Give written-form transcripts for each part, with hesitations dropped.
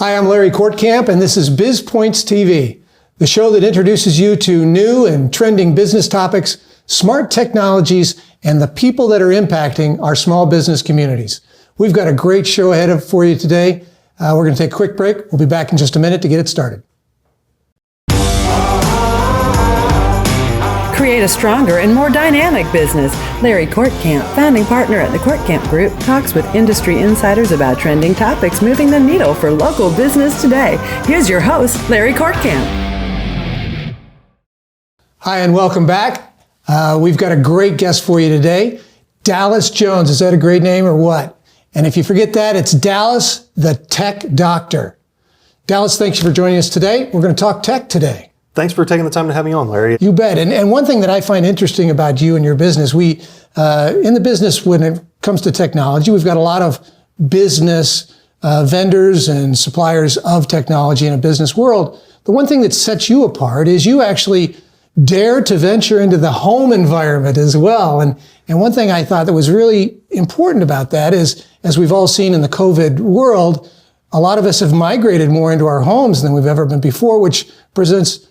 Hi, I'm Larry Kortkamp, and this is Biz Pointz TV, the show that introduces you to new and trending business topics, smart technologies, and the people that are impacting our small business communities. We've got a great show ahead for you today. We're going to take a quick break. We'll be back in just a minute to get it started. Create a stronger and more dynamic business. Larry Kortkamp, founding partner at the Kortkamp Group, talks with industry insiders about trending topics moving the needle for local business today. Here's your host, Larry Kortkamp. Hi, and welcome back. We've got a great guest for you today. Dallas Jones. Is that a great name or what? And if you forget that, it's Dallas, the Tech Doctor. Dallas, thanks for joining us today. We're going to talk tech today. Thanks for taking the time to have me on, Larry. You bet. And one thing that I find interesting about you and your business, in the business when it comes to technology, we've got a lot of business vendors and suppliers of technology in a business world. The one thing that sets you apart is you actually dare to venture into the home environment as well. And one thing I thought that was really important about that is, as we've all seen in the COVID world, a lot of us have migrated more into our homes than we've ever been before, which presents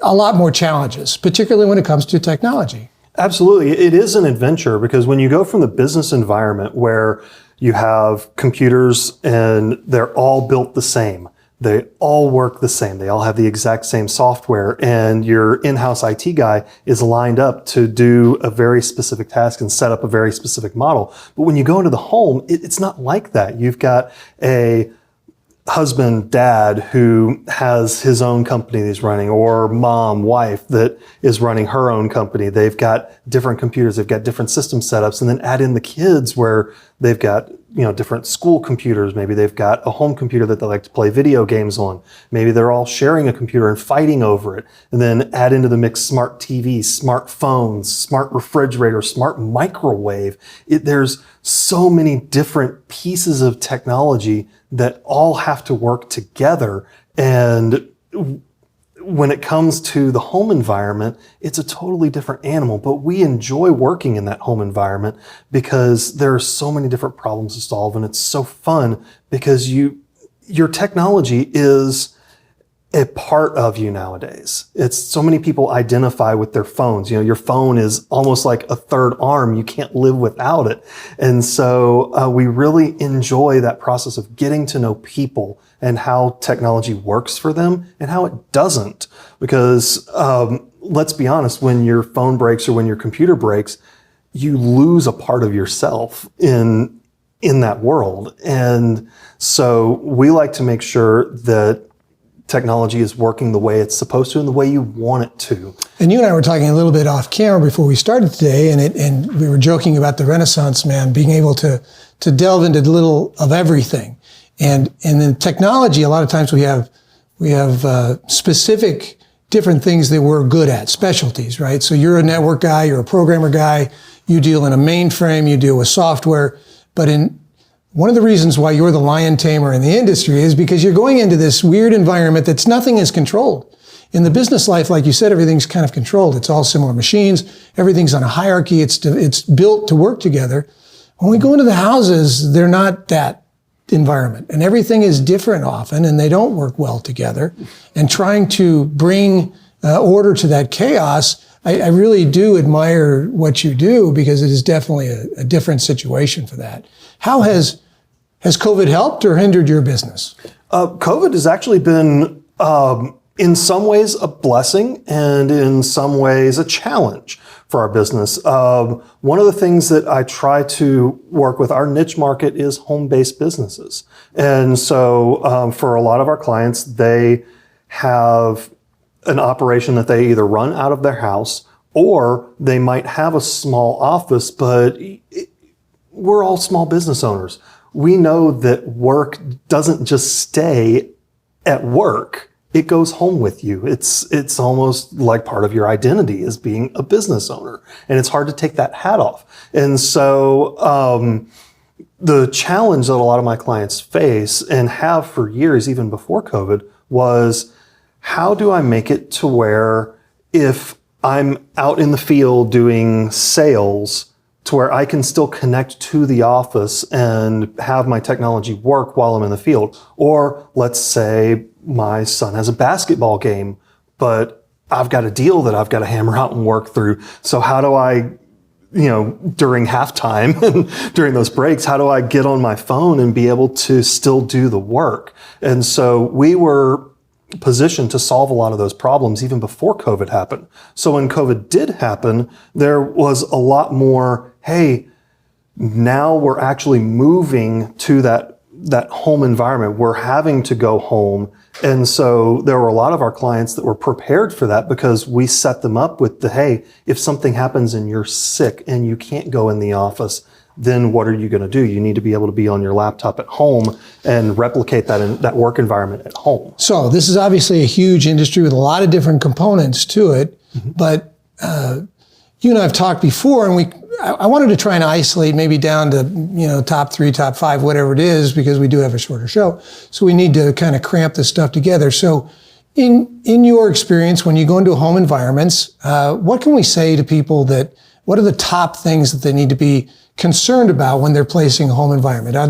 a lot more challenges, particularly when it comes to technology. Absolutely. It is an adventure because when you go from the business environment where you have computers and they're all built the same, they all work the same, they all have the exact same software, and your in-house IT guy is lined up to do a very specific task and set up a very specific model. But when you go into the home, it's not like that. You've got a husband, dad who has his own company that he's running, or mom, wife that is running her own company. They've got different computers, they've got different system setups, and then add in the kids where they've got, different school computers. Maybe they've got a home computer that they like to play video games on. Maybe they're all sharing a computer and fighting over it. And then add into the mix smart TVs, smart phones, smart refrigerator, smart microwave. There's so many different pieces of technology that all have to work together. And when it comes to the home environment, it's a totally different animal, but we enjoy working in that home environment because there are so many different problems to solve, and it's so fun because your technology is a part of you nowadays. It's so many people identify with their phones. Your phone is almost like a third arm. You can't live without it. And so we really enjoy that process of getting to know people and how technology works for them and how it doesn't. Because let's be honest, when your phone breaks or when your computer breaks, you lose a part of yourself in that world. And so we like to make sure that technology is working the way it's supposed to and the way you want it to. And you and I were talking a little bit off camera before we started today, and we were joking about the Renaissance man being able to delve into a little of everything. And in technology, a lot of times we have specific different things that we're good at, specialties, right? So you're a network guy, you're a programmer guy, you deal in a mainframe, you deal with software, but one of the reasons why you're the lion tamer in the industry is because you're going into this weird environment that's nothing is controlled. In the business life, like you said, everything's kind of controlled. It's all similar machines. Everything's on a hierarchy. It's built to work together. When we go into the houses, they're not that environment, and everything is different often, and they don't work well together. And trying to bring order to that chaos, I really do admire what you do because it is definitely a different situation for that. How has COVID helped or hindered your business? COVID has actually been, in some ways, a blessing and in some ways a challenge for our business. One of the things that I try to work with, our niche market is home-based businesses. And so for a lot of our clients, they have an operation that they either run out of their house or they might have a small office, but we're all small business owners. We know that work doesn't just stay at work. It goes home with you. It's almost like part of your identity as being a business owner. And it's hard to take that hat off. And so the challenge that a lot of my clients face and have for years, even before COVID, was how do I make it to where if I'm out in the field doing sales, to where I can still connect to the office and have my technology work while I'm in the field. Or let's say my son has a basketball game, but I've got a deal that I've got to hammer out and work through. So how do I, during halftime and during those breaks, how do I get on my phone and be able to still do the work? And so we were positioned to solve a lot of those problems even before COVID happened. So when COVID did happen, there was a lot more, hey, now we're actually moving to that home environment. We're having to go home. And so there were a lot of our clients that were prepared for that because we set them up with hey, if something happens and you're sick and you can't go in the office, then what are you going to do? You need to be able to be on your laptop at home and replicate that in that work environment at home. So this is obviously a huge industry with a lot of different components to it. Mm-hmm. But you and I have talked before, and I wanted to try and isolate maybe down to top 3, top 5, whatever it is, because we do have a shorter show. So we need to kind of cramp this stuff together. So in your experience, when you go into home environments, what can we say to people what are the top things that they need to be concerned about when they're placing a home environment? Are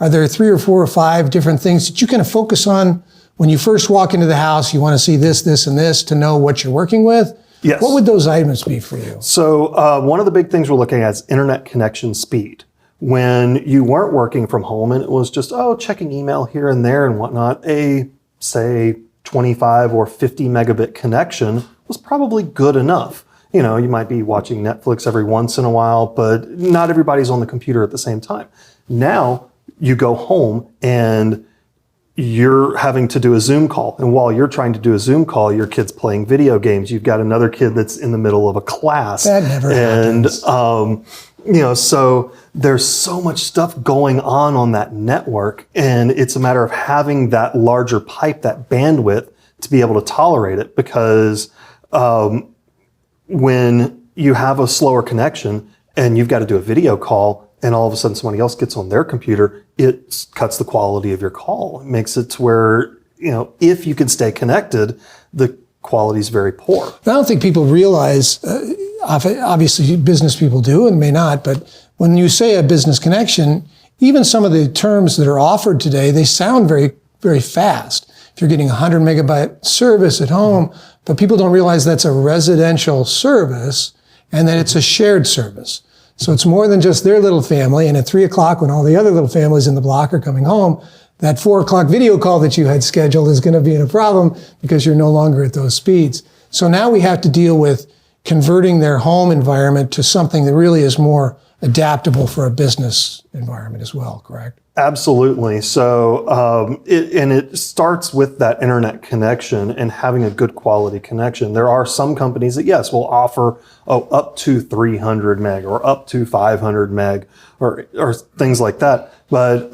there 3 or 4 or 5 different things that you kind of focus on when you first walk into the house? You want to see this, this, and this to know what you're working with? Yes. What would those items be for you? So one of the big things we're looking at is internet connection speed. When you weren't working from home and it was just, checking email here and there and whatnot, a, say, 25 or 50 megabit connection was probably good enough. You might be watching Netflix every once in a while, but not everybody's on the computer at the same time. Now you go home and you're having to do a Zoom call. And while you're trying to do a Zoom call, your kid's playing video games. You've got another kid that's in the middle of a class. That never happens. So there's so much stuff going on that network. And it's a matter of having that larger pipe, that bandwidth to be able to tolerate it. Because when you have a slower connection and you've got to do a video call, and all of a sudden somebody else gets on their computer, it cuts the quality of your call. It makes it to where, if you can stay connected, the quality is very poor. I don't think people realize, obviously business people do and may not, but when you say a business connection, even some of the terms that are offered today, they sound very, very fast. If you're getting 100 megabyte service at home, but people don't realize that's a residential service and that it's a shared service. So it's more than just their little family. And at 3 o'clock, when all the other little families in the block are coming home, that 4 o'clock video call that you had scheduled is going to be in a problem because you're no longer at those speeds. So now we have to deal with converting their home environment to something that really is more adaptable for a business environment as well, correct? Absolutely. So, it starts with that internet connection and having a good quality connection. There are some companies that, yes, will offer up to 300 meg or up to 500 meg or things like that. But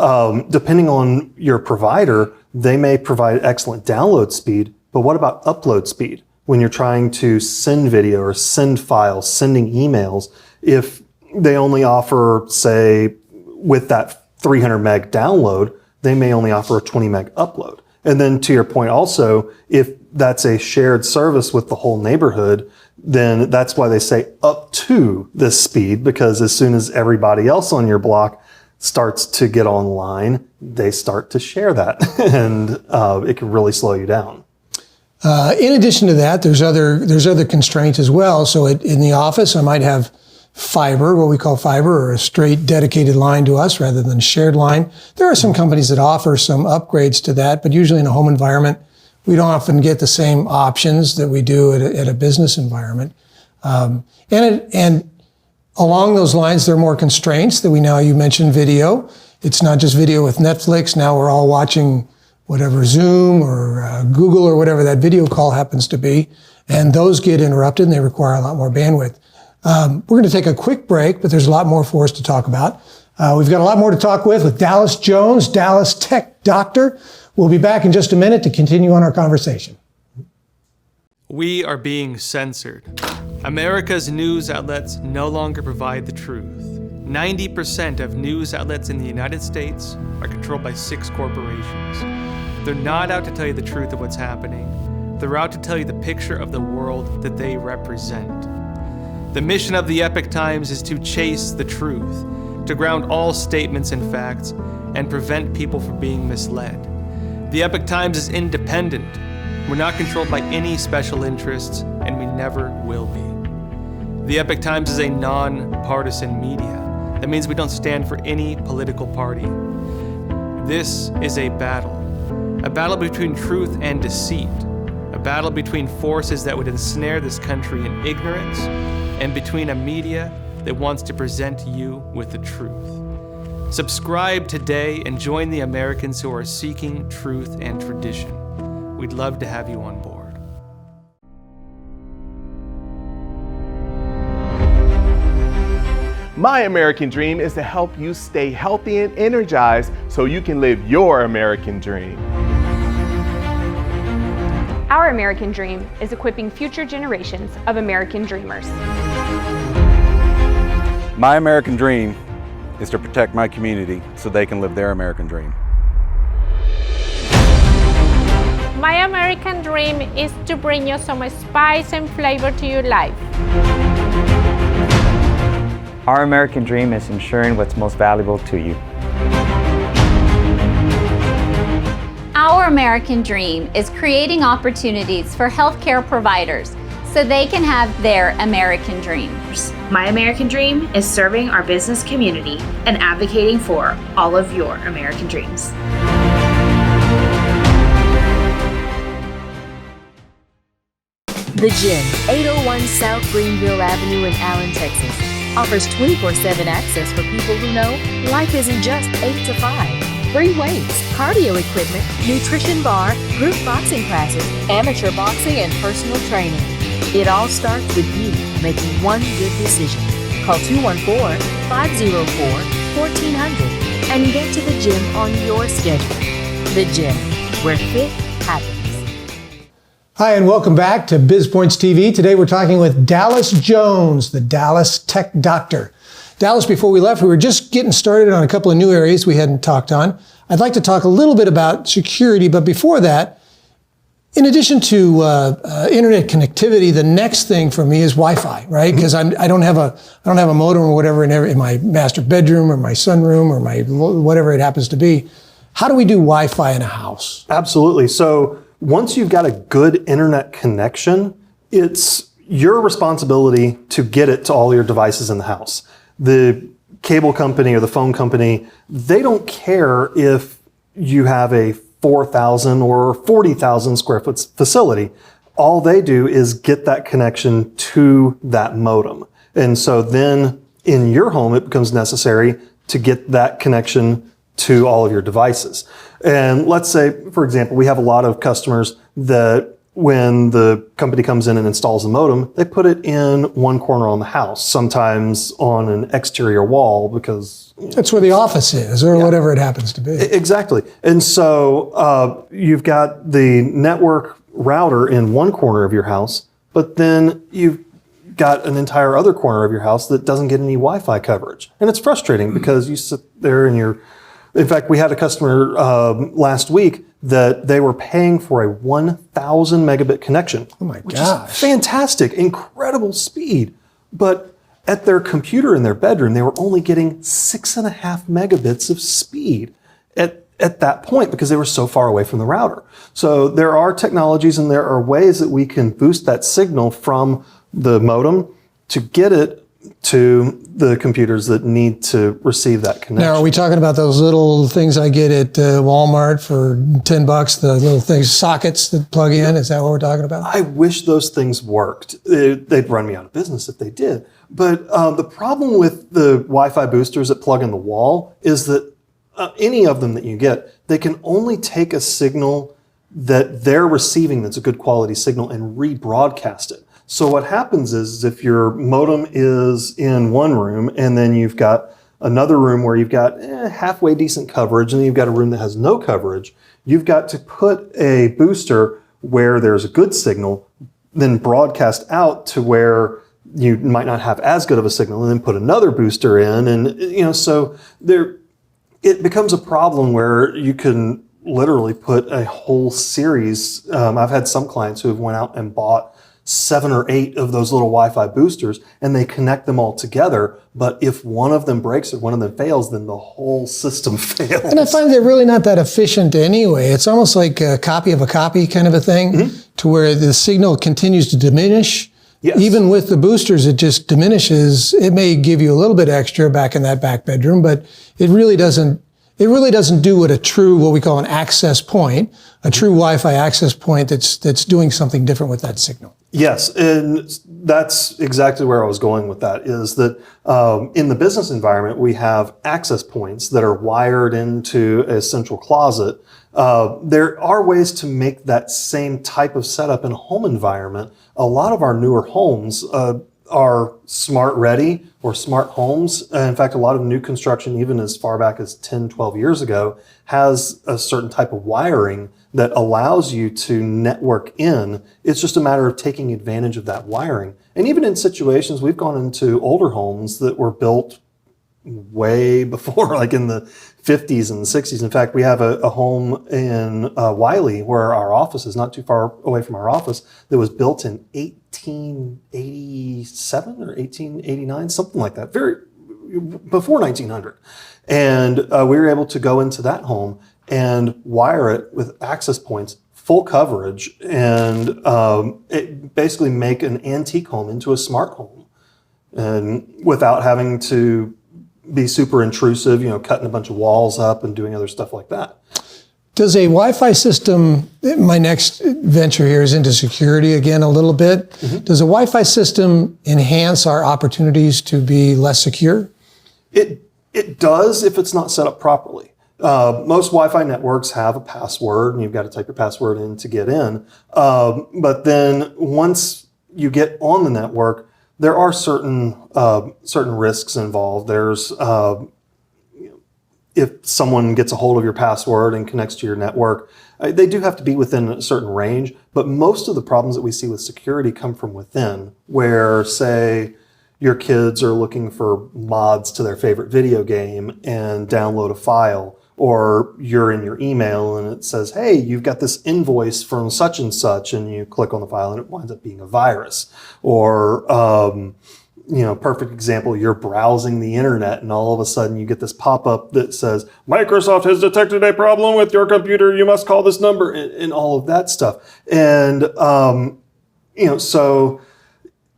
depending on your provider, they may provide excellent download speed. But what about upload speed? When you're trying to send video or send files, sending emails, if they only offer, say, with that 300 meg download, they may only offer a 20 meg upload. And then to your point also, if that's a shared service with the whole neighborhood, then that's why they say up to this speed, because as soon as everybody else on your block starts to get online, they start to share that and it can really slow you down. In addition to that, there's other constraints as well. So in the office, I might have fiber, what we call fiber, or a straight dedicated line to us rather than a shared line. There are some companies that offer some upgrades to that, but usually in a home environment, we don't often get the same options that we do at a business environment. And along those lines, there are more constraints that you mentioned video. It's not just video with Netflix. Now we're all watching whatever Zoom or Google or whatever that video call happens to be. And those get interrupted and they require a lot more bandwidth. We're going to take a quick break, but there's a lot more for us to talk about. We've got a lot more to talk with Dallas Jones, Dallas Tech Doctor. We'll be back in just a minute to continue on our conversation. We are being censored. America's news outlets no longer provide the truth. 90% of news outlets in the United States are controlled by 6 corporations. They're not out to tell you the truth of what's happening. They're out to tell you the picture of the world that they represent. The mission of the Epoch Times is to chase the truth, to ground all statements in facts, and prevent people from being misled. The Epoch Times is independent. We're not controlled by any special interests, and we never will be. The Epoch Times is a non-partisan media. That means we don't stand for any political party. This is a battle between truth and deceit, a battle between forces that would ensnare this country in ignorance, and between a media that wants to present you with the truth. Subscribe today and join the Americans who are seeking truth and tradition. We'd love to have you on board. My American dream is to help you stay healthy and energized so you can live your American dream. Our American dream is equipping future generations of American dreamers. My American dream is to protect my community so they can live their American dream. My American dream is to bring you some spice and flavor to your life. Our American dream is ensuring what's most valuable to you. Our American dream is creating opportunities for healthcare providers so they can have their American dreams. My American dream is serving our business community and advocating for all of your American dreams. The Gym, 801 South Greenville Avenue in Allen, Texas, offers 24/7 access for people who know life isn't just 8 to 5. Free weights, cardio equipment, nutrition bar, group boxing classes, amateur boxing, and personal training. It all starts with you making one good decision. Call 214-504-1400 and get to the gym on your schedule. The Gym, where fit happens. Hi, and welcome back to Biz Pointz TV. Today we're talking with Dallas Jones, the Dallas Tech Doctor. Dallas, before we left, we were just getting started on a couple of new areas we hadn't talked on. I'd like to talk a little bit about security, but before that, in addition to internet connectivity, the next thing for me is Wi-Fi, right? Because I don't have a modem or whatever in my master bedroom or my sunroom or my whatever it happens to be. How do we do Wi-Fi in a house? Absolutely. So once you've got a good internet connection, it's your responsibility to get it to all your devices in the house. The cable company or the phone company, they don't care if you have a 4,000 or 40,000 square foot facility. All they do is get that connection to that modem. And so then in your home, it becomes necessary to get that connection to all of your devices. And let's say, for example, we have a lot of customers that when the company comes in and installs a modem, they put it in one corner on the house, sometimes on an exterior wall because... That's where the office is or whatever it happens to be. Exactly. And so you've got the network router in one corner of your house, but then you've got an entire other corner of your house that doesn't get any Wi-Fi coverage. And it's frustrating because you sit there and you're... In fact, we had a customer last week that they were paying for a 1,000 megabit connection. Oh my which gosh. is fantastic, incredible speed. But at their computer in their bedroom, they were only getting 6.5 megabits of speed at that point because they were so far away from the router. So there are technologies and there are ways that we can boost that signal from the modem to get it to the computers that need to receive that connection. Now, are we talking about those little things I get at Walmart for $10, the little things, sockets that plug in? Is that what we're talking about? I wish those things worked. They'd run me out of business if they did. But the problem with the Wi-Fi boosters that plug in the wall is that any of them that you get, they can only take a signal that they're receiving that's a good quality signal and rebroadcast it. So what happens is if your modem is in one room and then you've got another room where you've got halfway decent coverage and then you've got a room that has no coverage, you've got to put a booster where there's a good signal, then broadcast out to where you might not have as good of a signal and then put another booster in. And, so it becomes a problem where you can literally put a whole series. I've had some clients who have went out and bought 7 or 8 of those little Wi-Fi boosters, and they connect them all together. But if one of them breaks or one of them fails, then the whole system fails. And I find they're really not that efficient anyway. It's almost like a copy of a copy kind of a thing, to where the signal continues to diminish. Yes. Even with the boosters, it just diminishes. It may give you a little bit extra back in that back bedroom, but it really doesn't do what we call an access point, a true Wi-Fi access point that's doing something different with that signal. Yes, and that's exactly where I was going with that, is that in the business environment, we have access points that are wired into a central closet. There are ways to make that same type of setup in a home environment. A lot of our newer homes are smart ready or smart homes. In fact, a lot of new construction, even as far back as 10, 12 years ago, has a certain type of wiring that allows you to network in. It's just a matter of taking advantage of that wiring. And even in situations, we've gone into older homes that were built way before, like in the 50s and 60s. In fact, we have a home in Wiley, where our office is, not too far away from our office, that was built in 1887 or 1889, something like that, before 1900. And we were able to go into that home and wire it with access points, full coverage, and it basically make an antique home into a smart home, and without having to be super intrusive, cutting a bunch of walls up and doing other stuff like that. Does a Wi-Fi system, my next venture here is into security again a little bit. Does a Wi-Fi system enhance our opportunities to be less secure? It does if it's not set up properly. Most Wi-Fi networks have a password, and you've got to type your password in to get in. But then once you get on the network, there are certain risks involved. There's if someone gets a hold of your password and connects to your network, they do have to be within a certain range. But most of the problems that we see with security come from within, where, say, your kids are looking for mods to their favorite video game and download a file, or you're in your email and it says, hey, you've got this invoice from such and such, and you click on the file and it winds up being a virus. Or, perfect example, you're browsing the internet and all of a sudden you get this pop-up that says, Microsoft has detected a problem with your computer, you must call this number, and all of that stuff. And, so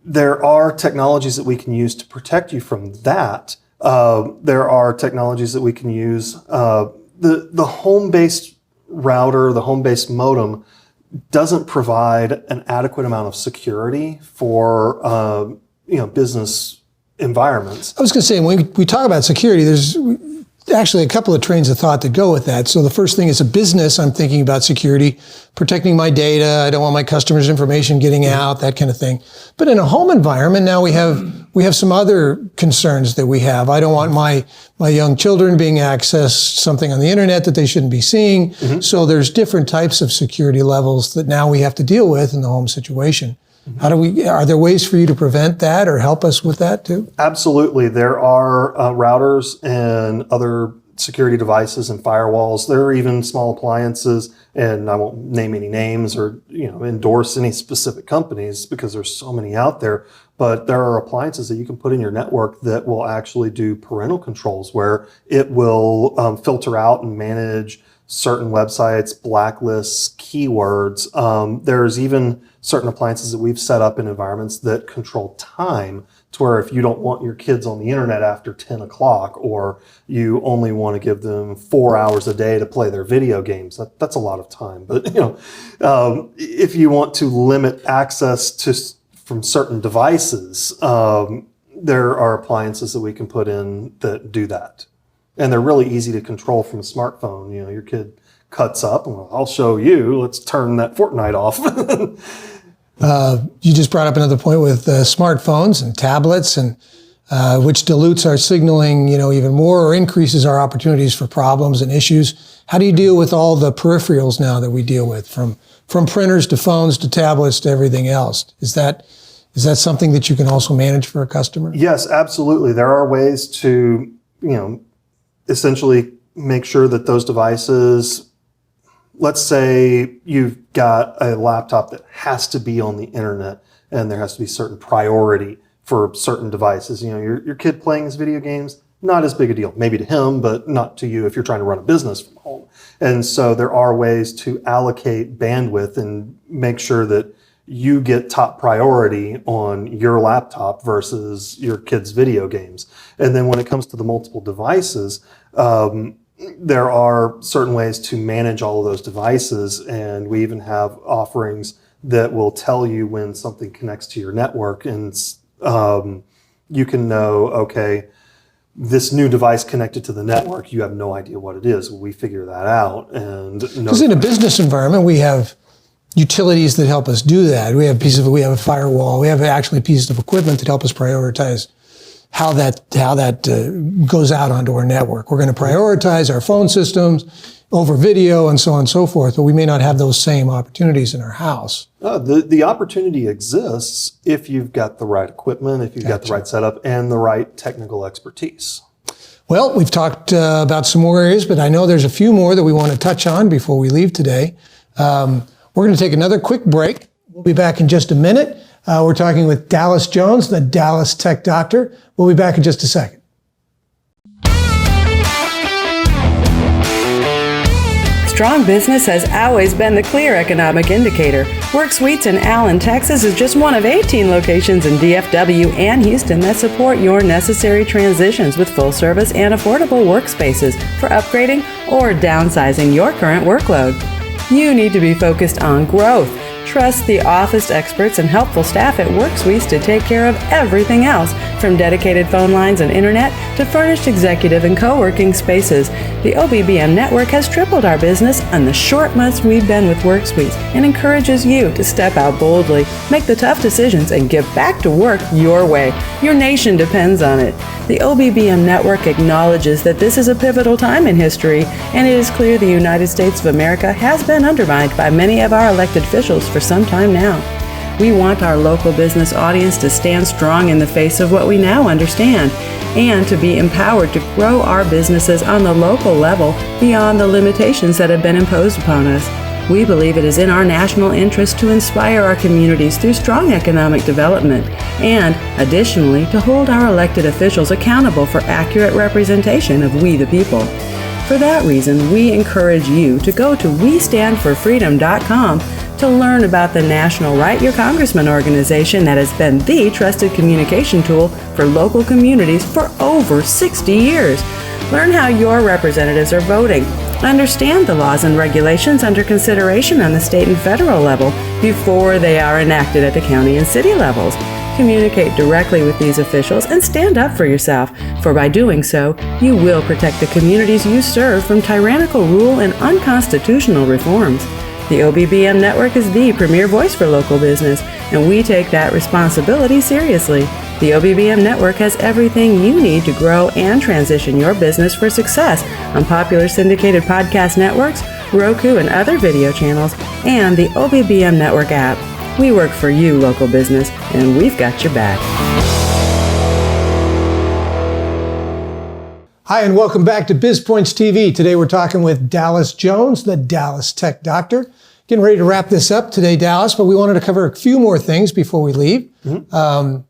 there are technologies that we can use to protect you from that. There are technologies that we can use. The home-based router, the home-based modem, doesn't provide an adequate amount of security for business environments. I was going to say, when we talk about security, there's actually a couple of trains of thought that go with that. So the first thing is a business. I'm thinking about security, protecting my data. I don't want my customers' information getting out, that kind of thing. But in a home environment, now we have some other concerns that we have. I don't want my young children being accessed something on the internet that they shouldn't be seeing. So there's different types of security levels that now we have to deal with in the home situation. Are there ways for you to prevent that or help us with that too? Absolutely. There are routers and other security devices and firewalls. There are even small appliances, and I won't name any names or endorse any specific companies because there's so many out there. But there are appliances that you can put in your network that will actually do parental controls, where it will filter out and manage certain websites, blacklists, keywords. There's even certain appliances that we've set up in environments that control time, to where if you don't want your kids on the internet after 10 o'clock, or you only want to give them 4 hours a day to play their video games, that's a lot of time. But if you want to limit access from certain devices, there are appliances that we can put in that do that. And they're really easy to control from a smartphone. Your kid cuts up, and I'll show you, let's turn that Fortnite off. You just brought up another point with smartphones and tablets, and which dilutes our signaling, even more, or increases our opportunities for problems and issues. How do you deal with all the peripherals now that we deal with, from printers to phones to tablets to everything else? Is that something that you can also manage for a customer? Yes, absolutely. There are ways to, essentially make sure that those devices, let's say you've got a laptop that has to be on the internet, and there has to be certain priority for certain devices. You know, your kid playing his video games, not as big a deal, maybe to him, but not to you if you're trying to run a business from home. And so there are ways to allocate bandwidth and make sure that you get top priority on your laptop versus your kid's video games. And then when it comes to the multiple devices, there are certain ways to manage all of those devices, and we even have offerings that will tell you when something connects to your network, and you can know, okay, this new device connected to the network, you have no idea what it is. We figure that out. And because in a business environment, we have utilities that help us do that. We have a firewall. We have actually pieces of equipment that help us prioritize how that goes out onto our network. We're going to prioritize our phone systems over video and so on and so forth, but we may not have those same opportunities in our house. The opportunity exists if you've got the right equipment, if you've got the right setup, and the right technical expertise. Well, we've talked about some more areas, but I know there's a few more that we want to touch on before we leave today. We're going to take another quick break. We'll be back in just a minute. We're talking with Dallas Jones, the Dallas Tech Doctor. We'll be back in just a second. Strong business has always been the clear economic indicator. WorkSuites in Allen, Texas is just one of 18 locations in DFW and Houston that support your necessary transitions with full service and affordable workspaces for upgrading or downsizing your current workload. You need to be focused on growth. Trust the office experts and helpful staff at WorkSuites to take care of everything else, from dedicated phone lines and internet to furnished executive and co-working spaces. The OBBM network has tripled our business in the short months we've been with WorkSuites and encourages you to step out boldly, make the tough decisions, and get back to work your way. Your nation depends on it. The OBBM network acknowledges that this is a pivotal time in history, and it is clear the United States of America has been undermined by many of our elected officials for some time now. We want our local business audience to stand strong in the face of what we now understand, and to be empowered to grow our businesses on the local level beyond the limitations that have been imposed upon us. We believe it is in our national interest to inspire our communities through strong economic development, and additionally to hold our elected officials accountable for accurate representation of we the people. For that reason, we encourage you to go to WeStandForFreedom.com to learn about the National Write Your Congressman organization that has been the trusted communication tool for local communities for over 60 years. Learn how your representatives are voting. Understand the laws and regulations under consideration on the state and federal level before they are enacted at the county and city levels. Communicate directly with these officials and stand up for yourself, for by doing so, you will protect the communities you serve from tyrannical rule and unconstitutional reforms. The OBBM network is the premier voice for local business, and we take that responsibility seriously. The OBBM network has everything you need to grow and transition your business for success on popular syndicated podcast networks, Roku and other video channels, and the OBBM network app. We work for you, local business, and we've got your back. Hi, and welcome back to Biz Pointz TV. Today we're talking with Dallas Jones, the Dallas Tech Doctor. Getting ready to wrap this up today, Dallas, but we wanted to cover a few more things before we leave. Mm-hmm.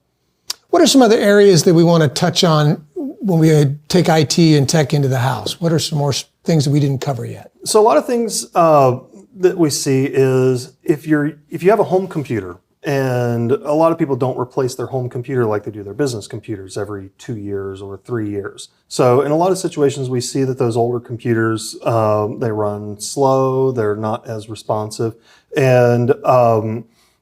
What are some other areas that we want to touch on when we take IT and tech into the house? What are some more things that we didn't cover yet? So a lot of things that we see is if you have a home computer, and a lot of people don't replace their home computer like they do their business computers every 2 years or 3 years. So in a lot of situations, we see that those older computers, they run slow, they're not as responsive. And,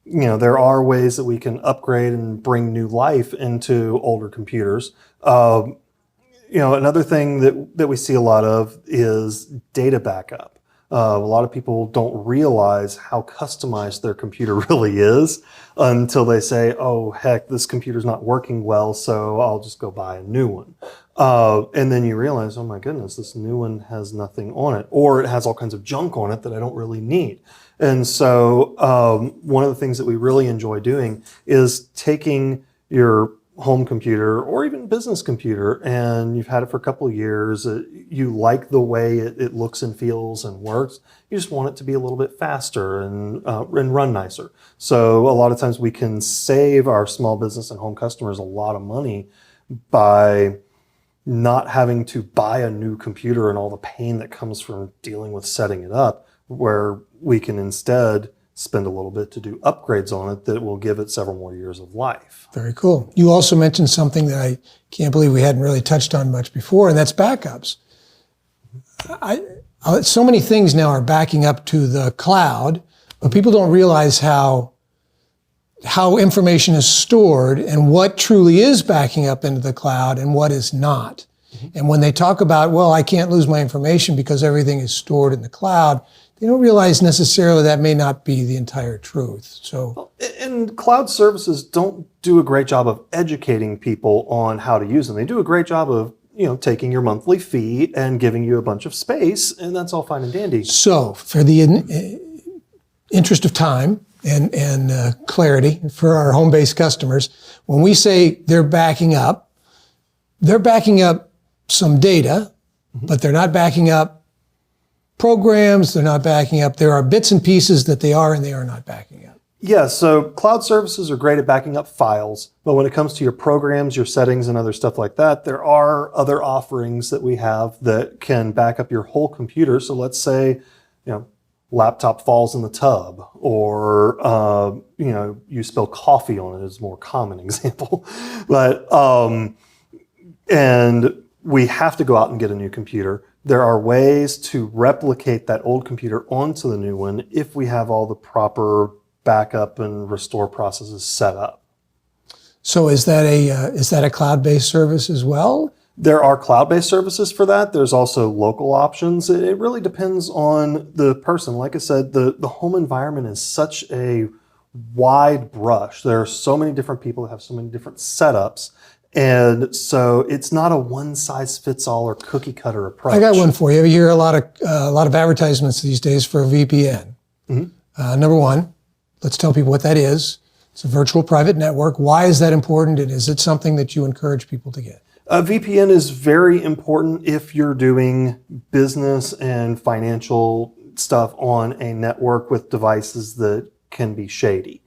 there are ways that we can upgrade and bring new life into older computers. Another thing that we see a lot of is data backup. A lot of people don't realize how customized their computer really is until they say, oh, heck, this computer's not working well, so I'll just go buy a new one. And then you realize, oh my goodness, this new one has nothing on it, or it has all kinds of junk on it that I don't really need. And so one of the things that we really enjoy doing is taking your home computer or even business computer, and you've had it for a couple of years, you like the way it looks and feels and works, you just want it to be a little bit faster and run nicer. So a lot of times we can save our small business and home customers a lot of money by not having to buy a new computer and all the pain that comes from dealing with setting it up, where we can instead spend a little bit to do upgrades on it that will give it several more years of life. Very cool. You also mentioned something that I can't believe we hadn't really touched on much before, and that's backups. So many things now are backing up to the cloud, but people don't realize how information is stored and what truly is backing up into the cloud and what is not. And when they talk about, well, I can't lose my information because everything is stored in the cloud, they don't realize necessarily that may not be the entire truth. So, and cloud services don't do a great job of educating people on how to use them. They do a great job of, taking your monthly fee and giving you a bunch of space, and that's all fine and dandy. So, for the interest of time and clarity for our home-based customers, when we say they're backing up some data, but they're not backing up programs, they're not backing up. There are bits and pieces that they are and they are not backing up. Yeah, so cloud services are great at backing up files, but when it comes to your programs, your settings, and other stuff like that, there are other offerings that we have that can back up your whole computer. So let's say, laptop falls in the tub, or, you spill coffee on it is a more common example. But, and we have to go out and get a new computer. There are ways to replicate that old computer onto the new one if we have all the proper backup and restore processes set up. So is that a cloud-based service as well? There are cloud-based services for that. There's also local options. It really depends on the person. Like I said, the home environment is such a wide brush. There are so many different people that have so many different setups. And so it's not a one-size-fits-all or cookie-cutter approach. I got one for you. You hear a lot of advertisements these days for a VPN. Number one, let's tell people what that is. It's a virtual private network. Why is that important, and is it something that you encourage people to get? A VPN is very important if you're doing business and financial stuff on a network with devices that can be shady,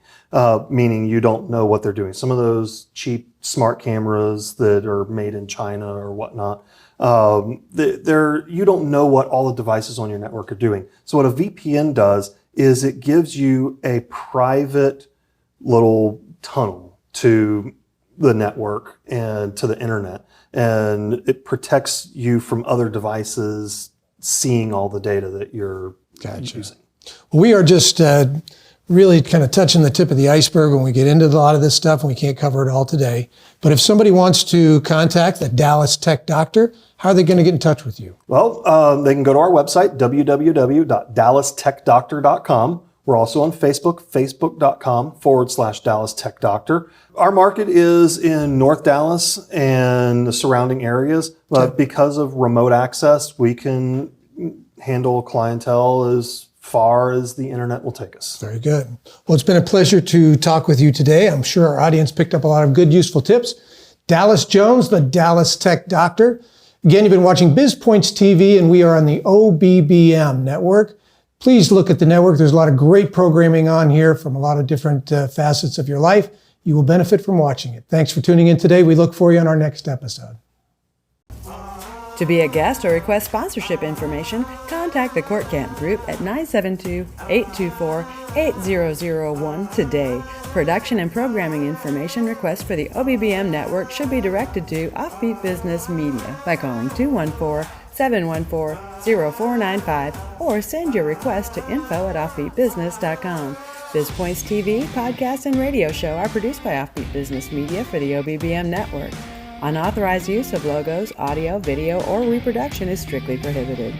meaning you don't know what they're doing. Some of those cheap smart cameras that are made in China or whatnot, you don't know what all the devices on your network are doing. So what a VPN does is it gives you a private little tunnel to the network and to the internet, and it protects you from other devices seeing all the data that you're using. We are just really kind of touching the tip of the iceberg when we get into a lot of this stuff, and we can't cover it all today. But if somebody wants to contact the Dallas Tech Doctor, how are they going to get in touch with you? Well, they can go to our website, www.dallastechdoctor.com. We're also on Facebook, facebook.com/Dallas Tech Doctor. Our market is in North Dallas and the surrounding areas, but because of remote access, we can handle clientele as far as the internet will take us. Very good. Well, it's been a pleasure to talk with you today. I'm sure our audience picked up a lot of good, useful tips. Dallas Jones, the Dallas Tech Doctor. Again, you've been watching Biz Pointz TV, and we are on the OBBM network. Please look at the network. There's a lot of great programming on here from a lot of different facets of your life. You will benefit from watching it. Thanks for tuning in today. We look for you on our next episode. To be a guest or request sponsorship information, contact the Kortkamp Group at 972-824-8001 today. Production and programming information requests for the OBBM network should be directed to Offbeat Business Media by calling 214-714-0495 or send your request to info@offbeatbusiness.com. Biz Pointz TV, podcast, and radio show are produced by Offbeat Business Media for the OBBM network. Unauthorized use of logos, audio, video, or reproduction is strictly prohibited.